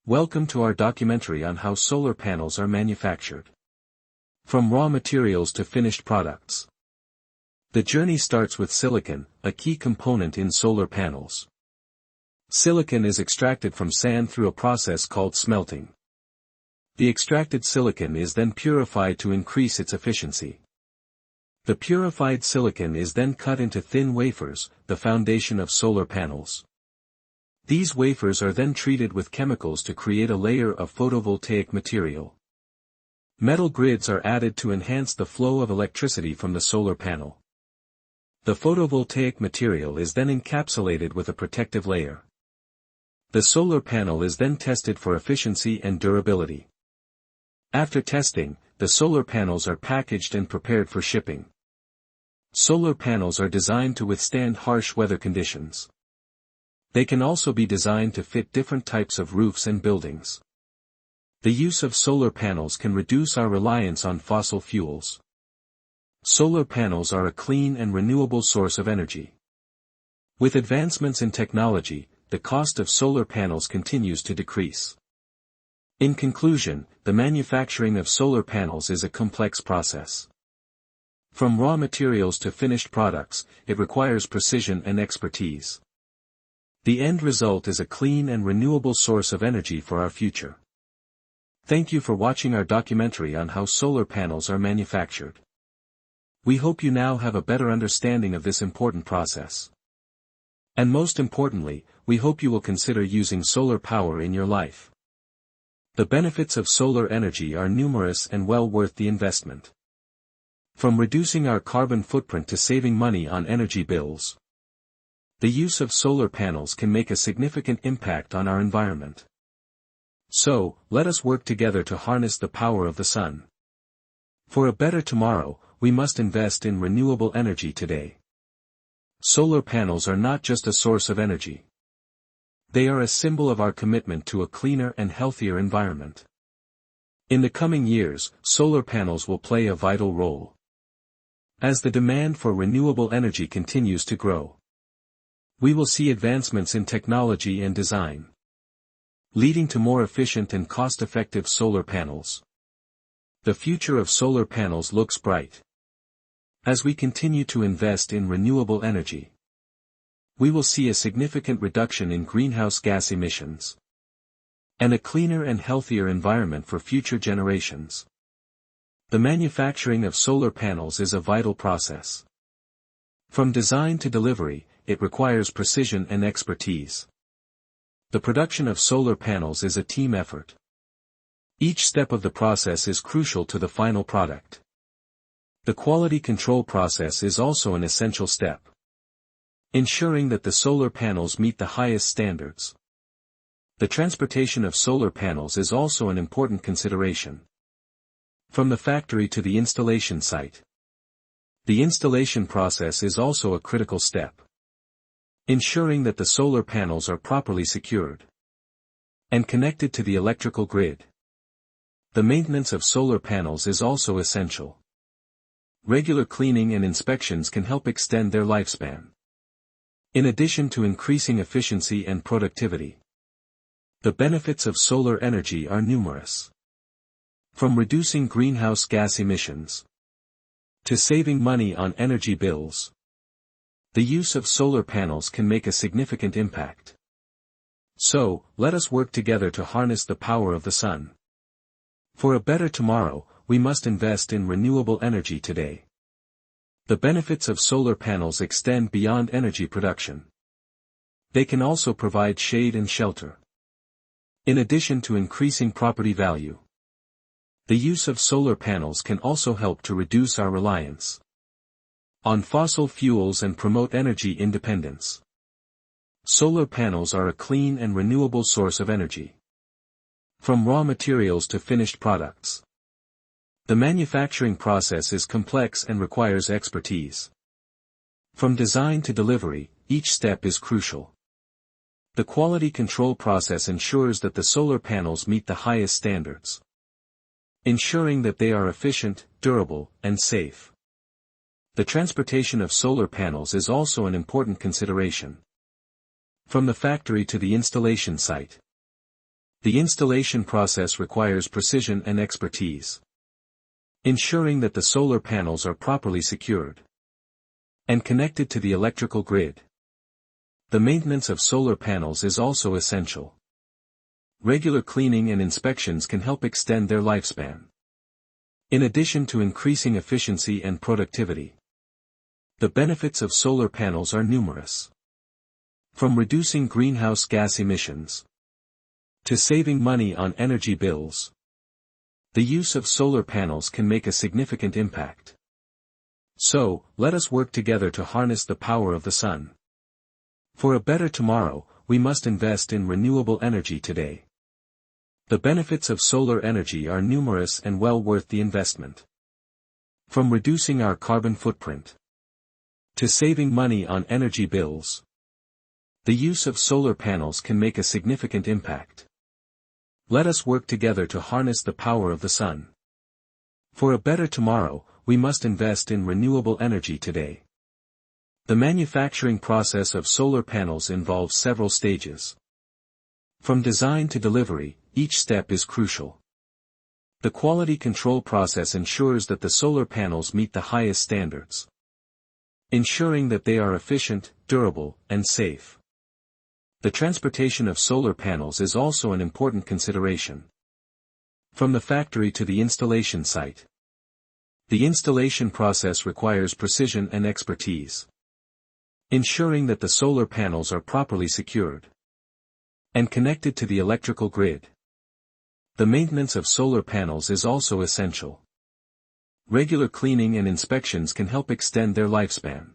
Welcome to our documentary on how solar panels are manufactured. From raw materials to finished products. The journey starts with silicon, a key component in solar panels. Silicon is extracted from sand through a process called smelting. The extracted silicon is then purified to increase its efficiency. The purified silicon is then cut into thin wafers, the foundation of solar panels. These wafers are then treated with chemicals to create a layer of photovoltaic material. Metal grids are added to enhance the flow of electricity from the solar panel. The photovoltaic material is then encapsulated with a protective layer. The solar panel is then tested for efficiency and durability. After testing, the solar panels are packaged and prepared for shipping. Solar panels are designed to withstand harsh weather conditions. They can also be designed to fit different types of roofs and buildings. The use of solar panels can reduce our reliance on fossil fuels. Solar panels are a clean and renewable source of energy. With advancements in technology, the cost of solar panels continues to decrease. In conclusion, the manufacturing of solar panels is a complex process. From raw materials to finished products, it requires precision and expertise. The end result is a clean and renewable source of energy for our future. Thank you for watching our documentary on how solar panels are manufactured. We hope you now have a better understanding of this important process. And most importantly, we hope you will consider using solar power in your life. The benefits of solar energy are numerous and well worth the investment. From reducing our carbon footprint to saving money on energy bills. The use of solar panels can make a significant impact on our environment. So, let us work together to harness the power of the sun. For a better tomorrow, we must invest in renewable energy today. Solar panels are not just a source of energy. They are a symbol of our commitment to a cleaner and healthier environment. In the coming years, solar panels will play a vital role. As the demand for renewable energy continues to grow, we will see advancements in technology and design, leading to more efficient and cost-effective solar panels. The future of solar panels looks bright. As we continue to invest in renewable energy, we will see a significant reduction in greenhouse gas emissions and a cleaner and healthier environment for future generations. The manufacturing of solar panels is a vital process. From design to delivery, it requires precision and expertise. The production of solar panels is a team effort. Each step of the process is crucial to the final product. The quality control process is also an essential step, ensuring that the solar panels meet the highest standards. The transportation of solar panels is also an important consideration. From the factory to the installation site. The installation process is also a critical step, ensuring that the solar panels are properly secured and connected to the electrical grid. The maintenance of solar panels is also essential. Regular cleaning and inspections can help extend their lifespan, in addition to increasing efficiency and productivity. The benefits of solar energy are numerous. From reducing greenhouse gas emissions to saving money on energy bills, the use of solar panels can make a significant impact. So, let us work together to harness the power of the sun. For a better tomorrow, we must invest in renewable energy today. The benefits of solar panels extend beyond energy production. They can also provide shade and shelter, in addition to increasing property value. The use of solar panels can also help to reduce our reliance on fossil fuels and promote energy independence. Solar panels are a clean and renewable source of energy. From raw materials to finished products. The manufacturing process is complex and requires expertise. From design to delivery, each step is crucial. The quality control process ensures that the solar panels meet the highest standards, ensuring that they are efficient, durable, and safe. The transportation of solar panels is also an important consideration. From the factory to the installation site. The installation process requires precision and expertise. Ensuring that the solar panels are properly secured and connected to the electrical grid. The maintenance of solar panels is also essential. Regular cleaning and inspections can help extend their lifespan. In addition to increasing efficiency and productivity, the benefits of solar panels are numerous. From reducing greenhouse gas emissions to saving money on energy bills, the use of solar panels can make a significant impact. So, let us work together to harness the power of the sun. For a better tomorrow, we must invest in renewable energy today. The benefits of solar energy are numerous and well worth the investment. From reducing our carbon footprint to saving money on energy bills, the use of solar panels can make a significant impact. Let us work together to harness the power of the sun. For a better tomorrow, we must invest in renewable energy today. The manufacturing process of solar panels involves several stages. From design to delivery, each step is crucial. The quality control process ensures that the solar panels meet the highest standards, ensuring that they are efficient, durable, and safe. The transportation of solar panels is also an important consideration. From the factory to the installation site, the installation process requires precision and expertise, ensuring that the solar panels are properly secured and connected to the electrical grid. The maintenance of solar panels is also essential. Regular cleaning and inspections can help extend their lifespan.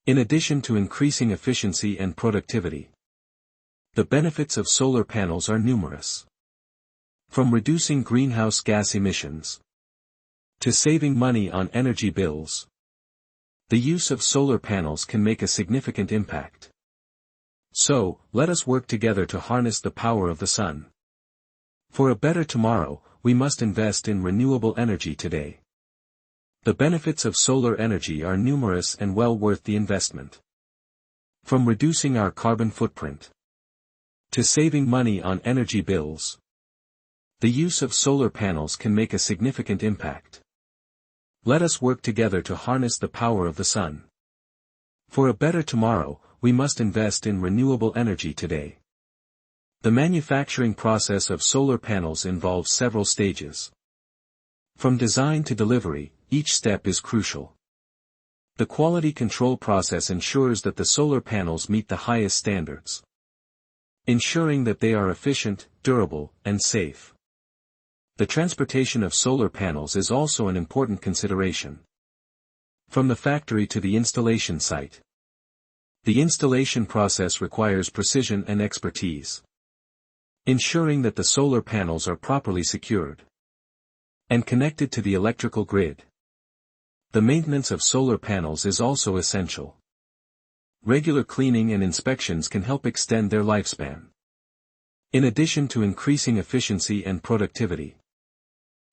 In addition to increasing efficiency and productivity, the benefits of solar panels are numerous. From reducing greenhouse gas emissions to saving money on energy bills, the use of solar panels can make a significant impact. So, let us work together to harness the power of the sun. For a better tomorrow, we must invest in renewable energy today. The benefits of solar energy are numerous and well worth the investment. From reducing our carbon footprint to saving money on energy bills, the use of solar panels can make a significant impact. Let us work together to harness the power of the sun. For a better tomorrow, we must invest in renewable energy today. The manufacturing process of solar panels involves several stages. From design to delivery, each step is crucial. The quality control process ensures that the solar panels meet the highest standards, ensuring that they are efficient, durable, and safe. The transportation of solar panels is also an important consideration. From the factory to the installation site, the installation process requires precision and expertise, ensuring that the solar panels are properly secured and connected to the electrical grid. The maintenance of solar panels is also essential. Regular cleaning and inspections can help extend their lifespan. In addition to increasing efficiency and productivity,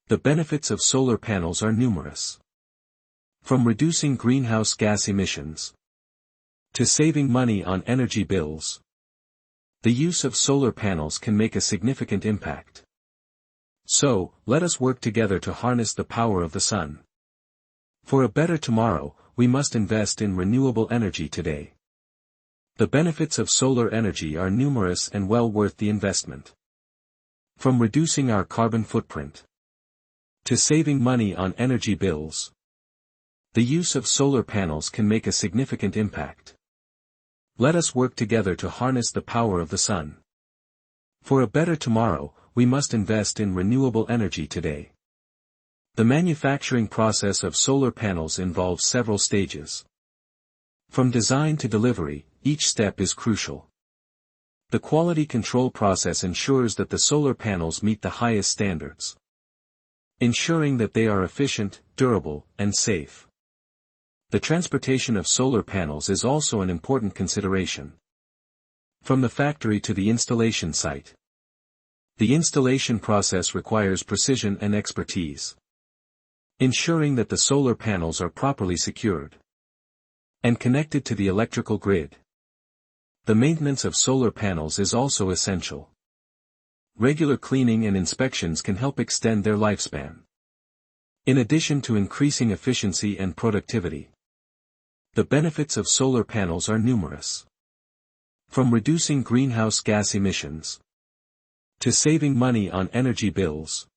the benefits of solar panels are numerous. From reducing greenhouse gas emissions to saving money on energy bills, the use of solar panels can make a significant impact. So, let us work together to harness the power of the sun. For a better tomorrow, we must invest in renewable energy today. The benefits of solar energy are numerous and well worth the investment. From reducing our carbon footprint to saving money on energy bills, the use of solar panels can make a significant impact. Let us work together to harness the power of the sun. For a better tomorrow, we must invest in renewable energy today. The manufacturing process of solar panels involves several stages. From design to delivery, each step is crucial. The quality control process ensures that the solar panels meet the highest standards, ensuring that they are efficient, durable, and safe. The transportation of solar panels is also an important consideration. From the factory to the installation site, the installation process requires precision and expertise, ensuring that the solar panels are properly secured and connected to the electrical grid. The maintenance of solar panels is also essential. regular cleaning and inspections can help extend their lifespan. In addition to increasing efficiency and productivity, the benefits of solar panels are numerous. From reducing greenhouse gas emissions to saving money on energy bills,